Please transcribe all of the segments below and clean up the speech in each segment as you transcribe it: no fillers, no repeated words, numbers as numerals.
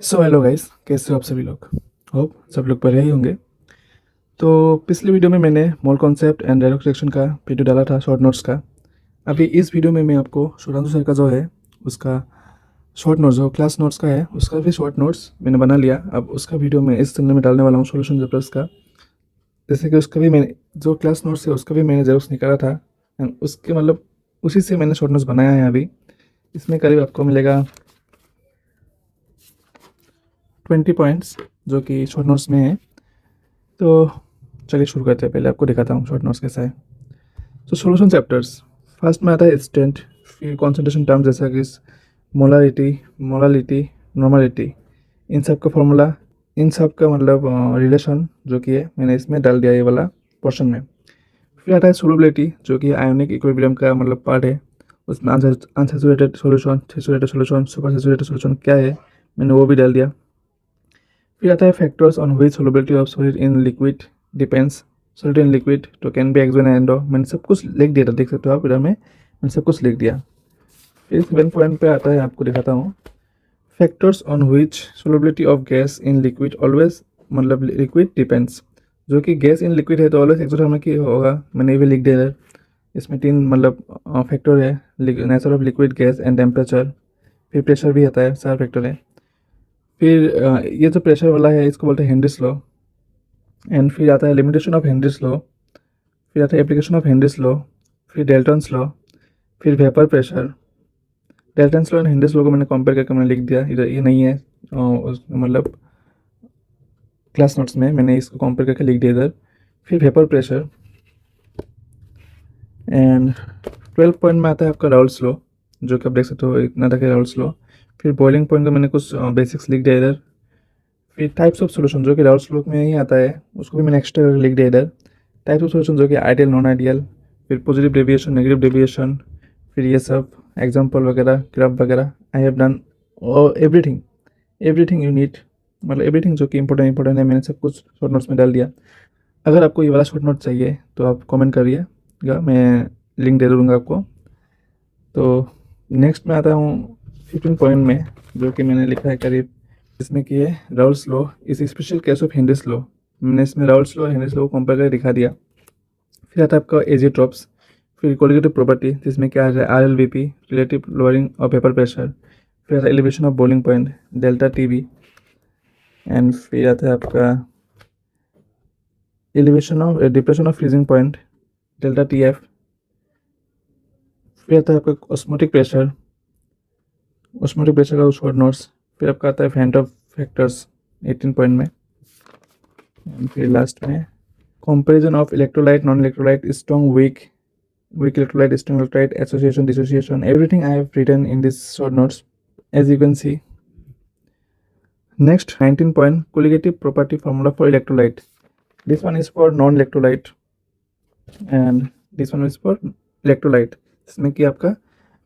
So hello guys, कैसे हो आप सभी लोग। होप सब लोग बढ़िया ही होंगे। तो पिछले वीडियो में मैंने mole concept and dialogue section का वीडियो डाला था शॉर्ट नोट्स का। अभी इस वीडियो में मैं आपको सुधांशु सर का जो है उसका शॉर्ट नोट्स जो क्लास नोट्स का है उसका भी शॉर्ट नोट्स मैंने बना लिया। अब उसका वीडियो मैं इस चैनल में डालने वाला हूँ सोल्यूशन चैप्टर्स का। जैसे कि उसका भी मैंने जो क्लास नोट्स है उसका भी मैंने जेरोक्स निकाला था एंड उसके मतलब उसी से मैंने शॉर्ट नोट्स बनाया है। अभी इसमें करीब आपको मिलेगा 20 पॉइंट्स जो कि शॉर्ट नोट्स में है। तो चलिए शुरू करते हैं। पहले आपको दिखाता हूँ शॉर्ट नोट्स कैसा है। तो सॉल्यूशन चैप्टर्स फर्स्ट में आता है स्टेंट, फिर कॉन्सेंट्रेशन टर्म जैसा कि मोलारिटी, मोलालिटी, नॉर्मलिटी, इन सब का फॉर्मूला, इन सब का मतलब रिलेशन जो कि है मैंने इसमें डाल दिया ये वाला पोर्शन में। फिर आता है सोलबिलिटी जो कि आयोनिक इक्विलिब्रियम का मतलब पार्ट है। उसमें unsaturated solution, saturated solution, super saturated solution क्या है मैंने वो भी डाल दिया। फिर आता है factors on which solubility of solid in liquid depends, solid in liquid तो can be X one and मैंने सब कुछ लिख दिया था, देख सकते हो आप इधर में मैंने सब कुछ लिख दिया। फिर 7 पॉइंट पे आता है, आपको दिखाता हूँ। Factors on which solubility of gas in liquid always मतलब लिक्विड डिपेंड्स, जो कि गैस इन लिक्विड है तो ऑलवेज एक्सोथर्मिक ही होगा, मैंने ये भी लिख दिया है। इसमें 3 मतलब फैक्टर है, nature of liquid, gas and temperature. फिर प्रेशर भी आता है, 4 फैक्टर है। फिर ये जो प्रेशर वाला है इसको बोलते हैं हेनरीज लॉ। एंड फिर आता है लिमिटेशन ऑफ हेनरीज लॉ, फिर आता है एप्लीकेशन ऑफ हेनरीज लॉ, फिर डेल्टन्स लॉ, फिर vapour pressure. Dalton's law and Henry's law को मैंने कंपेयर करके मैंने लिख दिया इधर, ये नहीं है मतलब क्लास नोट्स में मैंने इसको कंपेयर करके लिख दिया इधर। फिर वेपर प्रेशर एंड 12 पॉइंट में आता है आपका राउल्स लॉ, जो कि आप देख सकते हो इतना तक है राउल्स लॉ। फिर बॉइलिंग पॉइंट का मैंने कुछ बेसिक्स लिख दिया इधर। फिर टाइप्स ऑफ सॉल्यूशन जो कि राउल्स लॉ में ही आता है उसको भी मैंने एक्स्ट्रा लिख दिया इधर। टाइप्स ऑफ सॉल्यूशन जो कि आइडियल, नॉन आइडियल, फिर पॉजिटिव डेविएशन, नेगेटिव डेविएशन, फिर ये सब एग्जांपल वगैरह, ग्राफ वगैरह। आई हैव डन और एवरीथिंग, एवरीथिंग यू नीड मतलब एवरीथिंग जो कि इंपॉर्टेंट है मैंने सब कुछ शॉर्ट नोट्स में डाल दिया। अगर आपको ये वाला शॉर्ट नोट चाहिए तो आप कमेंट करिएगा, मैं लिंक दे दूँगा आपको। तो नेक्स्ट में आता हूँ 15 पॉइंट में, जो कि मैंने लिखा है करीब इसमें कि है राउल्स लॉ इस special case of Henry's law. मैंने इसमें राउल्स लॉ हेनरीज लॉ को कंपेयर करके दिखा दिया। फिर आता है आपका एजिट्रॉप्स, फिर कोलिगेटिव प्रॉपर्टी जिसमें क्या है R L V P, relative lowering of vapour pressure. फिर आता है elevation of boiling point, delta T B. And फिर आता है आपका elevation of depression of freezing point, delta T F. फिर आता है आपका ऑस्मोटिक प्रेशर, ऑस्मोटिक प्रेशर का शॉर्ट नोट्स। फिर आपका आता है फेंट ऑफ फैक्टर्स 18 पॉइंट में। फिर लास्ट में comparison of electrolyte, non electrolyte, strong, weak, weak electrolyte, strong electrolyte, association, dissociation, everything I have written in this short notes, as you can see. Next, 19 point colligative property formula for electrolyte. This one is for non-electrolyte and this one is for electrolyte. इसमें कि आपका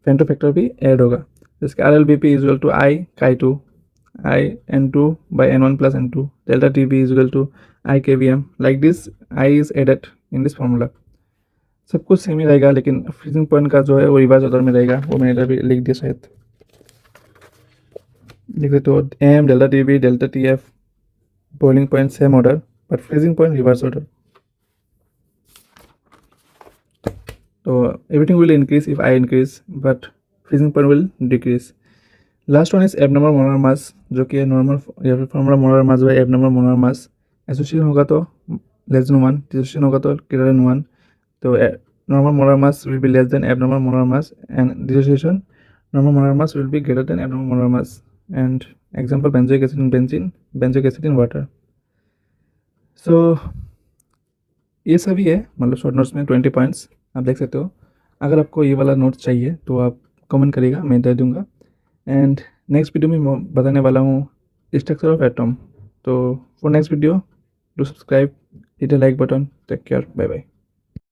फेंटो factor भी add होगा, जिसके R L B P equal to I chi two, I N two by N one plus N two, delta T B equal to I K V M. Like this I is added in this formula. सब कुछ same ही रहेगा लेकिन freezing point का जो है वो reverse order में रहेगा, वो मैंने इधर भी लिख दिया शायद। लिख देते हो M, delta T B, delta T F, boiling point same order but freezing point reverse order. तो everything will increase if I increase but freezing point will decrease. Last one is abnormal molar mass, जो कि normal या फिर formula molar mass by abnormal molar mass. Association होगा तो less than 1, dissociation होगा तो greater than 1। तो normal molar mass will be less than abnormal molar mass, and dissociation, normal molar mass will be greater than abnormal molar mass. And example, benzoic acid in benzene, benzoic acid in water. So ये सभी है मतलब short notes में 20 points आप देख सकते हो। अगर आपको ये वाला नोट्स चाहिए तो आप कमेंट करिएगा, मैं दे दूँगा। एंड नेक्स्ट वीडियो में मैं बताने वाला हूँ स्ट्रक्चर ऑफ एटम। तो for next video do subscribe, hit the like button, take care, bye bye.